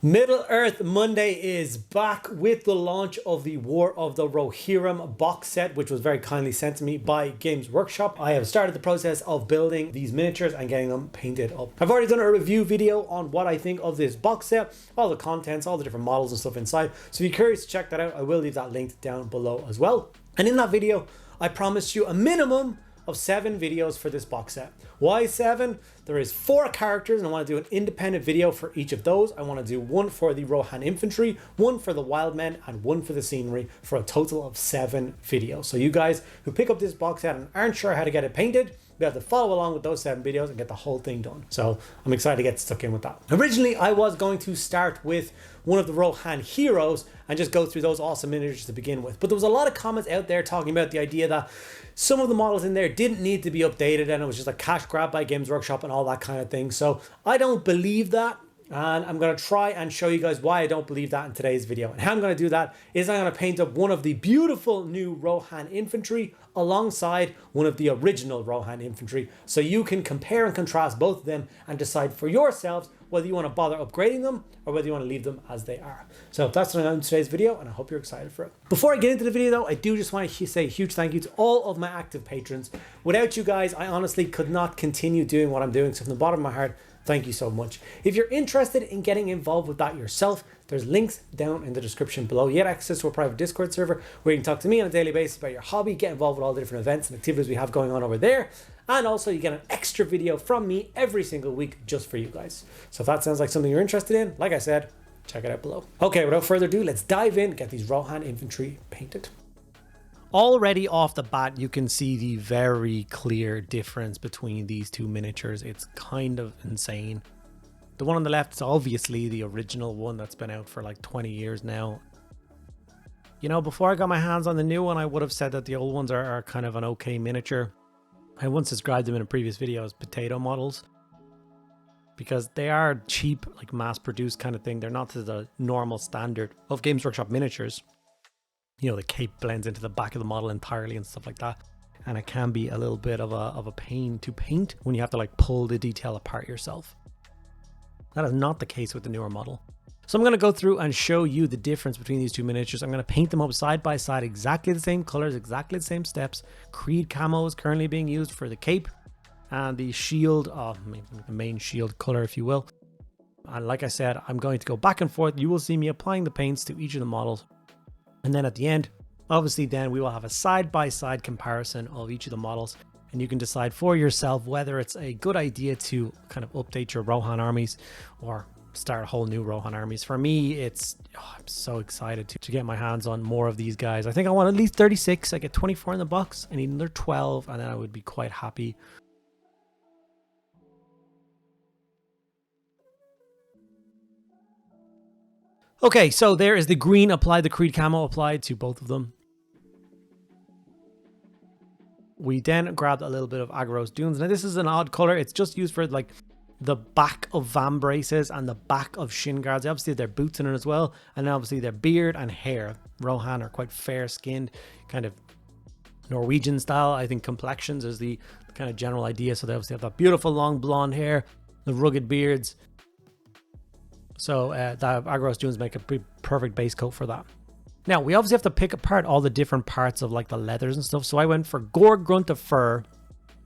Middle-earth Monday is back with the launch of the War of the Rohirrim box set, which was very kindly sent to me by Games Workshop. I have started the process of building these miniatures and getting them painted up. I've already done a review video on what I think of this box set, all the contents, all the different models and stuff inside. So if you're curious to check that out, I will leave that linked down below as well. And in that video, I promised you a minimum of 7 videos for this box set. Why 7? There is 4 characters and I want to do an independent video for each of those. I want to do one for the Rohan infantry, one for the wild men, and one for the scenery, for a total of 7 videos. So you guys who pick up this box set and aren't sure how to get it painted, you have to follow along with those 7 videos and get the whole thing done. So I'm excited to get stuck in with that. Originally, I was going to start with one of the Rohan heroes and just go through those awesome miniatures to begin with. But there was a lot of comments out there talking about the idea that some of the models in there didn't need to be updated and it was just a cash grab by Games Workshop and all that kind of thing. So I don't believe that. And I'm going to try and show you guys why I don't believe that in today's video. And how I'm going to do that is I'm going to paint up one of the beautiful new Rohan infantry alongside one of the original Rohan infantry. So you can compare and contrast both of them and decide for yourselves whether you want to bother upgrading them or whether you want to leave them as they are. So that's what I'm doing in today's video and I hope you're excited for it. Before I get into the video though, I do just want to say a huge thank you to all of my active patrons. Without you guys, I honestly could not continue doing what I'm doing. So from the bottom of my heart, thank you so much. If you're interested in getting involved with that yourself, there's links down in the description below. You get access to a private Discord server where you can talk to me on a daily basis about your hobby, get involved with all the different events and activities we have going on over there. And also you get an extra video from me every single week just for you guys. So if that sounds like something you're interested in, like I said, check it out below. Okay, without further ado, let's dive in, get these Rohan infantry painted. Already off the bat, you can see the very clear difference between these two miniatures. It's kind of insane. The one on the left is obviously the original one that's been out for like 20 years now. You know, before I got my hands on the new one, I would have said that the old ones are kind of an okay miniature. I once described them in a previous video as potato models because they are cheap, like mass-produced kind of thing. They're not to the normal standard of Games Workshop miniatures. You know, the cape blends into the back of the model entirely and stuff like that. And it can be a little bit of a pain to paint when you have to like pull the detail apart yourself. That is not the case with the newer model. So I'm going to go through and show you the difference between these two miniatures. I'm going to paint them up side by side, exactly the same colors, exactly the same steps. Creed camo is currently being used for the cape and the shield, the main shield color, if you will. And like I said, I'm going to go back and forth. You will see me applying the paints to each of the models. And then at the end, obviously then we will have a side-by-side comparison of each of the models. And you can decide for yourself whether it's a good idea to kind of update your Rohan armies or start a whole new Rohan armies. For me, I'm so excited to get my hands on more of these guys. I think I want at least 36. I get 24 in the box. I need another 12 and then I would be quite happy. Okay, so there is the green applied, the Creed camo applied to both of them. We then grabbed a little bit of Agros Dunes. Now this is an odd color. It's just used for like the back of van braces and the back of shin guards. They obviously have their boots in it as well. And then obviously their beard and hair. Rohan are quite fair skinned, kind of Norwegian style. I think complexions is the kind of general idea. So they obviously have that beautiful long blonde hair, the rugged beards. So the Agros Dunes make a pretty perfect base coat for that. Now, we obviously have to pick apart all the different parts of like the leathers and stuff. So I went for Gore Grunt of Fur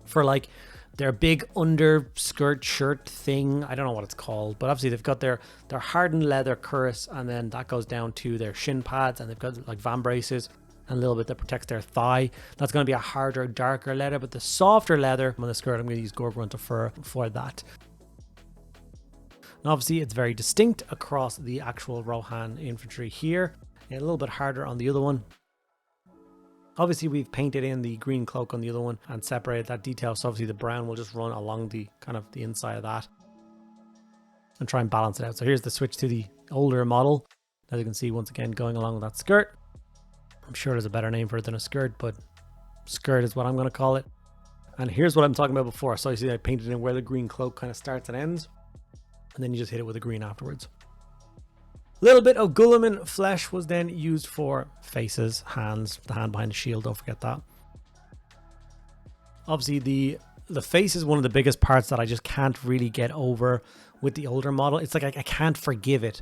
for like their big underskirt shirt thing. I don't know what it's called, but obviously they've got their hardened leather cuirass and then that goes down to their shin pads and they've got like van braces and a little bit that protects their thigh. That's going to be a harder, darker leather, but the softer leather on the skirt, I'm going to use Gore Grunt of Fur for that. And obviously it's very distinct across the actual Rohan infantry here. A little bit harder on the other one. Obviously we've painted in the green cloak on the other one and separated that detail. So obviously the brown will just run along the kind of the inside of that and try and balance it out. So here's the switch to the older model. As you can see, once again, going along with that skirt. I'm sure there's a better name for it than a skirt, but skirt is what I'm going to call it. And here's what I'm talking about before. So you see I painted in where the green cloak kind of starts and ends. And then you just hit it with the green afterwards. A little bit of Gulliman flesh was then used for faces, hands, the hand behind the shield, don't forget that. Obviously the face is one of the biggest parts that I just can't really get over with the older model. It's like I can't forgive it.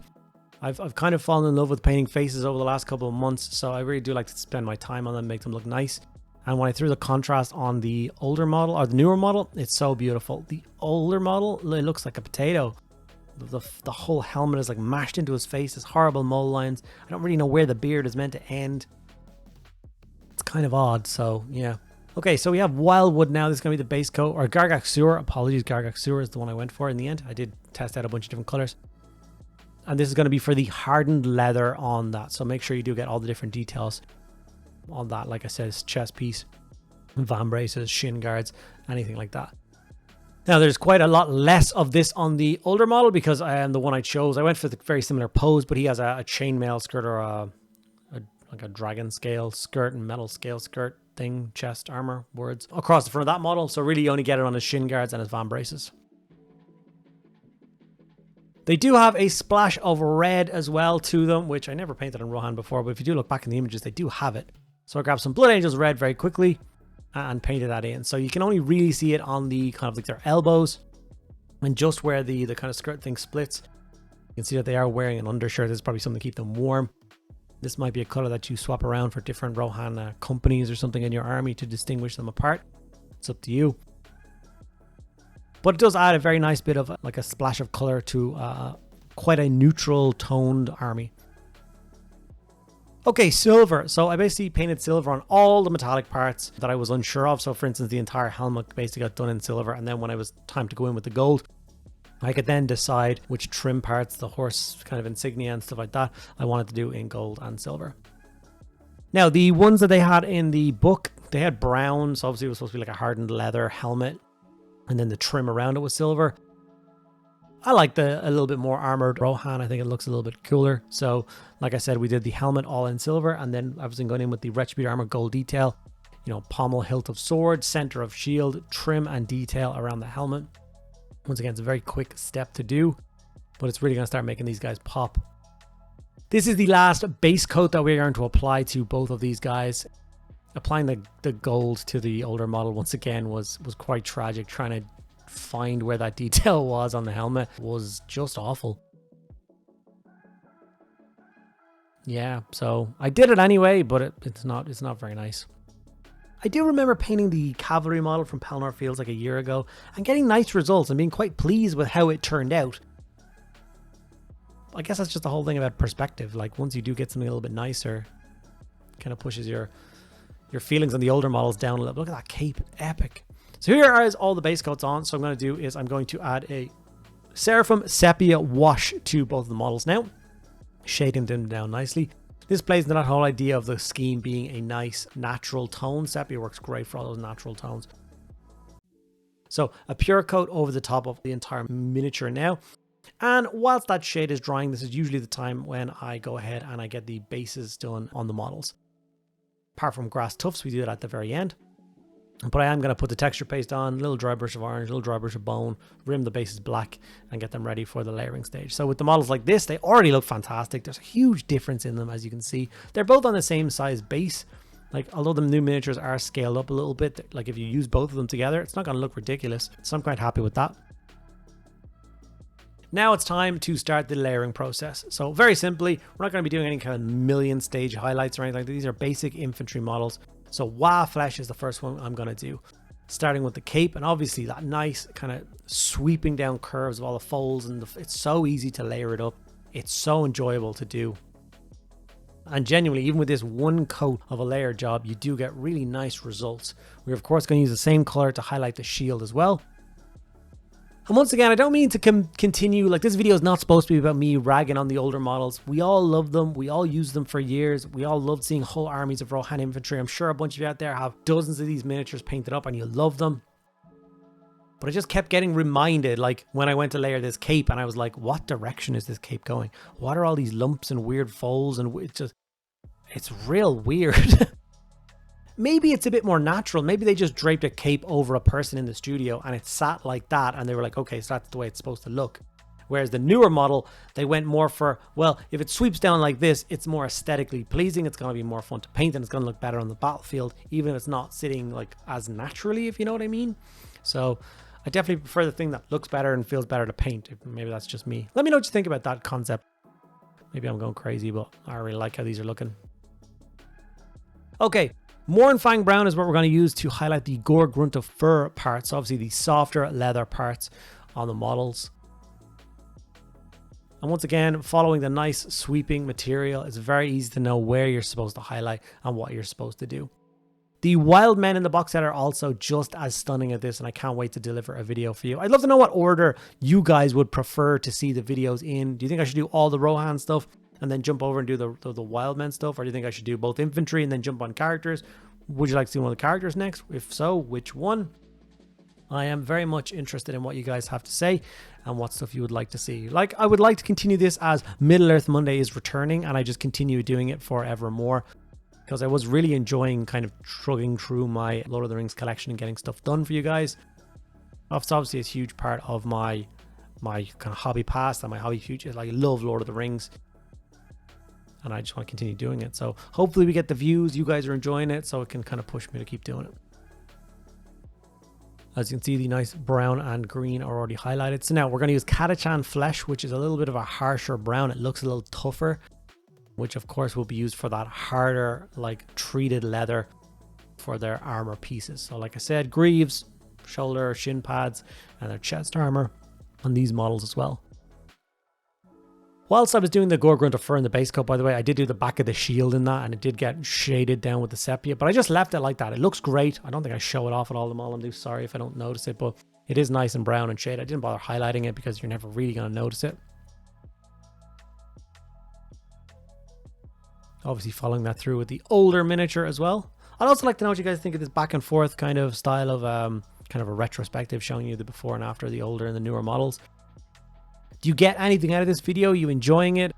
I've kind of fallen in love with painting faces over the last couple of months, so I really do like to spend my time on them, make them look nice. And when I threw the contrast on the older model, or the newer model, it's so beautiful. The older model, it looks like a potato. The whole helmet is like mashed into his face. There's horrible mole lines. I don't really know where the beard is meant to end. It's kind of odd, so yeah. Okay, so we have Wildwood now. This is going to be the base coat, or Gargaxura. Apologies, Gargaxura is the one I went for in the end. I did test out a bunch of different colors. And this is going to be for the hardened leather on that. So make sure you do get all the different details on that. Like I said, it's chest piece, van braces, shin guards, anything like that. Now there's quite a lot less of this on the older model because I am the one I chose. I went for the very similar pose, but he has a chainmail skirt or like a dragon scale skirt and metal scale skirt thing, chest armor, words, across the front of that model. So really you only get it on his shin guards and his van braces. They do have a splash of red as well to them, which I never painted on Rohan before, but if you do look back in the images, they do have it. So I grabbed some Blood Angels red very quickly and painted that in. So you can only really see it on the kind of like their elbows and just where the kind of skirt thing splits. You can see that they are wearing an undershirt. There's probably something to keep them warm. This might be a color that you swap around for different Rohan companies or something in your army to distinguish them apart. It's up to you. But it does add a very nice bit of like a splash of color to quite a neutral toned army. Okay, silver. So I basically painted silver on all the metallic parts that I was unsure of. So for instance, the entire helmet basically got done in silver. And then when it was time to go in with the gold, I could then decide which trim parts, the horse kind of insignia and stuff like that, I wanted to do in gold and silver. Now, the ones that they had in the book, they had brown. So obviously it was supposed to be like a hardened leather helmet. And then the trim around it was silver. I like a little bit more armored Rohan. I think it looks a little bit cooler. So, like I said, we did the helmet all in silver, and then I was going in with the retribute armor gold detail. You know, pommel, hilt of sword, center of shield, trim and detail around the helmet. Once again, it's a very quick step to do, but it's really going to start making these guys pop. This is the last base coat that we're going to apply to both of these guys. Applying the gold to the older model once again was quite tragic. Trying to find where that detail was on the helmet was just awful. Yeah, so I did it anyway, but it's not very nice. I do remember painting the cavalry model from Pelennor Fields like a year ago and getting nice results and being quite pleased with how it turned out. I guess that's just the whole thing about perspective. Like once you do get something a little bit nicer, it kind of pushes your feelings on the older models down a little bit. Look at that cape, epic. So here is all the base coats on. So I'm going to do is I'm going to add a Seraphim Sepia wash to both of the models now, shading them down nicely. This plays into that whole idea of the scheme being a nice natural tone. Sepia works great for all those natural tones. So a pure coat over the top of the entire miniature now. And whilst that shade is drying, this is usually the time when I go ahead and I get the bases done on the models. Apart from grass tufts, we do that at the very end. But I am going to put the texture paste on, a little dry brush of orange, a little dry brush of bone, rim the bases black, and get them ready for the layering stage. So with the models like this, they already look fantastic. There's a huge difference in them, as you can see. They're both on the same size base. Like, although the new miniatures are scaled up a little bit, like if you use both of them together, it's not going to look ridiculous. So I'm quite happy with that. Now it's time to start the layering process. So very simply, we're not going to be doing any kind of million stage highlights or anything like that. These are basic infantry models. So Wa Flesh is the first one I'm going to do. Starting with the cape, and obviously that nice kind of sweeping down curves of all the folds, and it's so easy to layer it up. It's so enjoyable to do. And genuinely, even with this one coat of a layer job, you do get really nice results. We're of course going to use the same color to highlight the shield as well. And once again, I don't mean to continue, like this video is not supposed to be about me ragging on the older models. We all love them. We all use them for years. We all loved seeing whole armies of Rohan infantry. I'm sure a bunch of you out there have dozens of these miniatures painted up and you love them. But I just kept getting reminded, like when I went to layer this cape and I was like, what direction is this cape going? What are all these lumps and weird folds? And it's real weird. Maybe it's a bit more natural. Maybe they just draped a cape over a person in the studio and it sat like that and they were like, okay, so that's the way it's supposed to look. Whereas the newer model, they went more for, well, if it sweeps down like this, it's more aesthetically pleasing. It's going to be more fun to paint and it's going to look better on the battlefield, even if it's not sitting like as naturally, if you know what I mean. So I definitely prefer the thing that looks better and feels better to paint. Maybe that's just me. Let me know what you think about that concept. Maybe I'm going crazy, but I really like how these are looking. Okay, Mournfang Brown is what we're going to use to highlight the Gore Grunt of Fur parts. Obviously, the softer leather parts on the models. And once again, following the nice sweeping material, it's very easy to know where you're supposed to highlight and what you're supposed to do. The wild men in the box set are also just as stunning at this, and I can't wait to deliver a video for you. I'd love to know what order you guys would prefer to see the videos in. Do you think I should do all the Rohan stuff and then jump over and do the wild men stuff? Or do you think I should do both infantry and then jump on characters? Would you like to see one of the characters next? If so, which one? I am very much interested in what you guys have to say and what stuff you would like to see. Like, I would like to continue this as Middle-earth Monday is returning, and I just continue doing it forevermore, because I was really enjoying kind of trugging through my Lord of the Rings collection and getting stuff done for you guys. It's obviously a huge part of my kind of hobby past and my hobby future. Like, I love Lord of the Rings, and I just want to continue doing it. So hopefully we get the views, you guys are enjoying it, so it can kind of push me to keep doing it. As you can see, the nice brown and green are already highlighted. So now we're going to use Catachan Flesh, which is a little bit of a harsher brown. It looks a little tougher, which of course will be used for that harder, like treated leather for their armor pieces. So like I said, greaves, shoulder, shin pads, and their chest armor on these models as well. Whilst I was doing the Gore Grunt of Fur in the base coat, by the way, I did do the back of the shield in that, and it did get shaded down with the sepia, but I just left it like that. It looks great. I don't think I show it off at all the mall. I'm sorry if I don't notice it, but it is nice and brown and shaded. I didn't bother highlighting it because you're never really going to notice it. Obviously following that through with the older miniature as well. I'd also like to know what you guys think of this back and forth kind of style of kind of a retrospective showing you the before and after, the older and the newer models. Do you get anything out of this video? Are you enjoying it?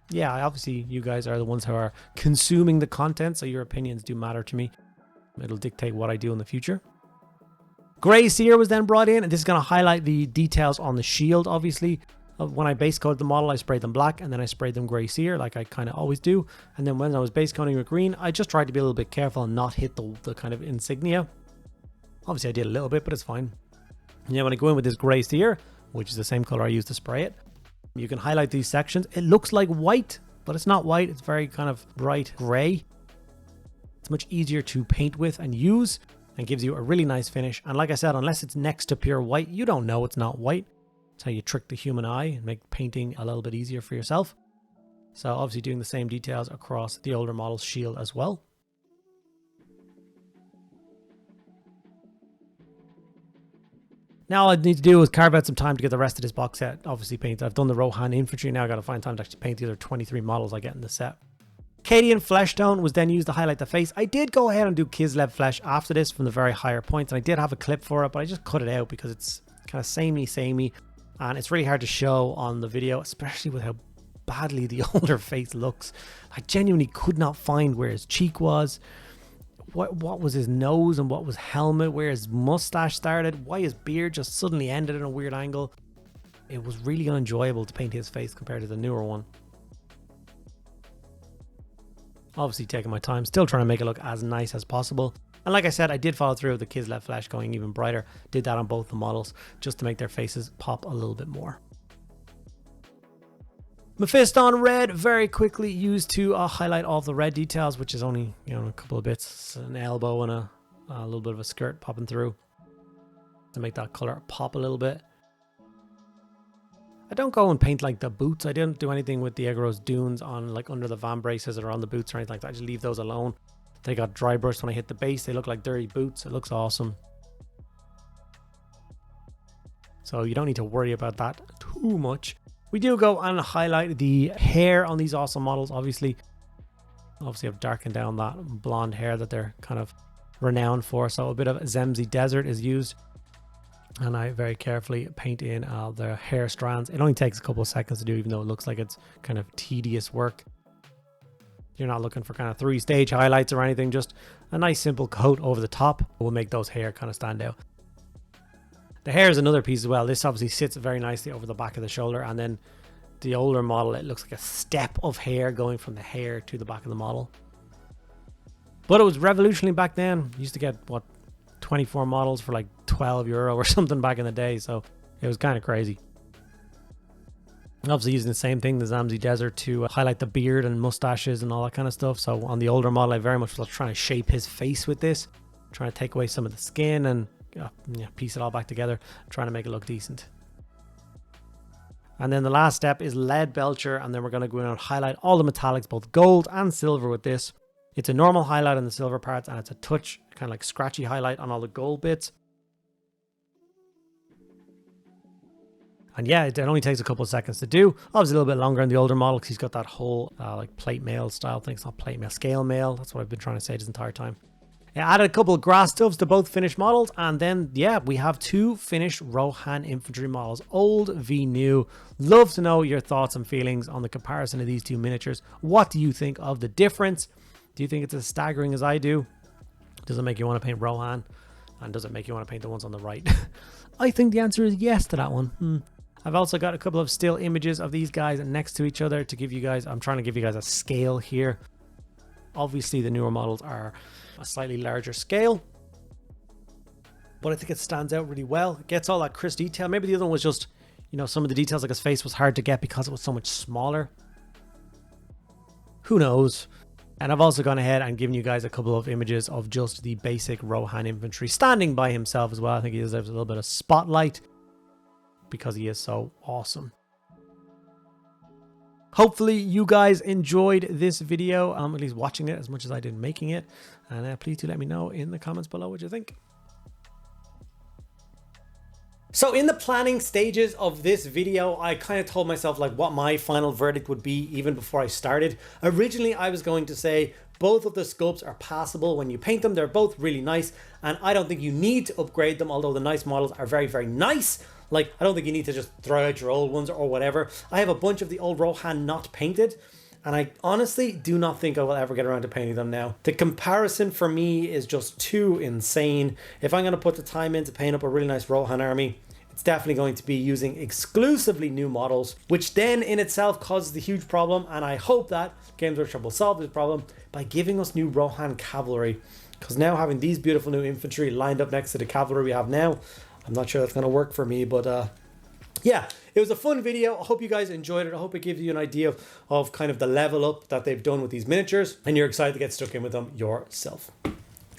Yeah, obviously you guys are the ones who are consuming the content, so your opinions do matter to me. It'll dictate what I do in the future. Grey Seer was then brought in, and this is going to highlight the details on the shield, obviously. When I base coated the model, I sprayed them black, and then I sprayed them Grey Seer, like I kind of always do. And then when I was base coating with green, I just tried to be a little bit careful and not hit the kind of insignia. Obviously I did a little bit, but it's fine. And then when I go in with this Grey Seer, which is the same color I used to spray it, you can highlight these sections. It looks like white, but it's not white. It's very kind of bright gray. It's much easier to paint with and use, and gives you a really nice finish. And like I said, unless it's next to pure white, you don't know it's not white. It's how you trick the human eye and make painting a little bit easier for yourself. So obviously doing the same details across the older model's shield as well. Now all I need to do is carve out some time to get the rest of this box set obviously painted. I've done the Rohan infantry, now I've got to find time to actually paint the other 23 models I get in the set. Cadian Flesh Tone was then used to highlight the face. I did go ahead and do Kislev Flesh after this from the very higher points, and I did have a clip for it, but I just cut it out because it's kind of samey, and it's really hard to show on the video, especially with how badly the older face looks. I genuinely could not find where his cheek was, what was his nose and what was helmet, where his mustache started, why his beard just suddenly ended in a weird angle. It was really unenjoyable to paint his face compared to the newer one. Obviously taking my time, still trying to make it look as nice as possible. And like I said, I did follow through with the Kislev Flesh going even brighter. Did that on both the models just to make their faces pop a little bit more. Mephiston Red, very quickly used to highlight all of the red details, which is only, you know, a couple of bits, an elbow and a little bit of a skirt popping through to make that color pop a little bit. I don't go and paint like the boots. I didn't do anything with the Aegoros Dunes on like under the van braces or on the boots or anything like that. I just leave those alone. They got dry brushed when I hit the base. They look like dirty boots. It looks awesome. So you don't need to worry about that too much. We do go and highlight the hair on these awesome models, obviously. Obviously I've darkened down that blonde hair that they're kind of renowned for. So a bit of Zemzi Desert is used. And I very carefully paint in the hair strands. It only takes a couple of seconds to do, even though it looks like it's kind of tedious work. You're not looking for kind of 3-stage highlights or anything. Just a nice simple coat over the top will make those hair kind of stand out. The hair is another piece as well. This obviously sits very nicely over the back of the shoulder, and then the older model, it looks like a step of hair going from the hair to the back of the model. But it was revolutionary back then. You used to get, what, 24 models for like €12 or something back in the day, so it was kind of crazy. Obviously using the same thing, the Zamzi Desert, to highlight the beard and mustaches and all that kind of stuff. So on the older model, I very much was trying to shape his face with this, trying to take away some of the skin and piece it all back together, trying to make it look decent. And then the last step is lead belcher, and then we're going to go in and highlight all the metallics, both gold and silver with this. It's a normal highlight on the silver parts, and it's a touch, kind of like scratchy highlight on all the gold bits. And yeah, it only takes a couple of seconds to do. Obviously a little bit longer on the older model because he's got that whole like plate mail style thing. It's not plate mail, scale mail. That's what I've been trying to say this entire time. I added a couple of grass tufts to both finished models, and then yeah, we have 2 finished Rohan infantry models, old v new. Love to know your thoughts and feelings on the comparison of these 2 miniatures. What do you think of the difference? Do you think it's as staggering as I do? Does it make you want to paint Rohan? And does it make you want to paint the ones on the right? I think the answer is yes to that one. I've also got a couple of still images of these guys next to each other to give you guys, I'm trying to give you guys a scale here. Obviously the newer models are a slightly larger scale, but I think it stands out really well. It gets all that crisp detail. Maybe the other one was just, you know, some of the details like his face was hard to get because it was so much smaller. Who knows? And I've also gone ahead and given you guys a couple of images of just the basic Rohan infantry standing by himself as well. I think he deserves a little bit of spotlight because he is so awesome. Hopefully you guys enjoyed this video, at least watching it as much as I did making it. And please do let me know in the comments below what you think. So in the planning stages of this video, I kind of told myself like what my final verdict would be even before I started. Originally, I was going to say both of the sculpts are passable when you paint them. They're both really nice, and I don't think you need to upgrade them, although the nice models are very, very nice. Like, I don't think you need to just throw out your old ones or whatever. I have a bunch of the old Rohan not painted, and I honestly do not think I will ever get around to painting them now. The comparison for me is just too insane. If I'm going to put the time in to paint up a really nice Rohan army, it's definitely going to be using exclusively new models, which then in itself causes the huge problem. And I hope that Games Workshop will solve this problem by giving us new Rohan cavalry. Because now having these beautiful new infantry lined up next to the cavalry we have now, I'm not sure that's going to work for me, but yeah, it was a fun video. I hope you guys enjoyed it. I hope it gives you an idea of kind of the level up that they've done with these miniatures, and you're excited to get stuck in with them yourself.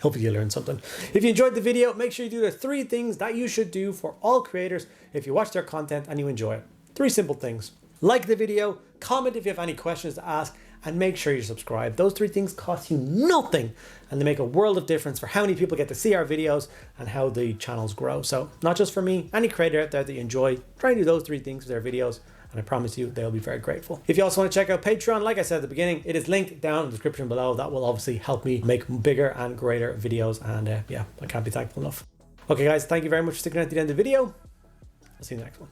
Hopefully you learned something. If you enjoyed the video, make sure you do the 3 things that you should do for all creators if you watch their content and you enjoy it. 3 simple things. Like the video, comment if you have any questions to ask, and make sure you subscribe. Those 3 things cost you nothing, and they make a world of difference for how many people get to see our videos and how the channels grow. So not just for me, any creator out there that you enjoy, try and do those 3 things for their videos, and I promise you they'll be very grateful. If you also want to check out Patreon, like I said at the beginning, it is linked down in the description below. That will obviously help me make bigger and greater videos, and yeah, I can't be thankful enough. Okay guys, thank you very much for sticking out to the end of the video. I'll see you in the next one.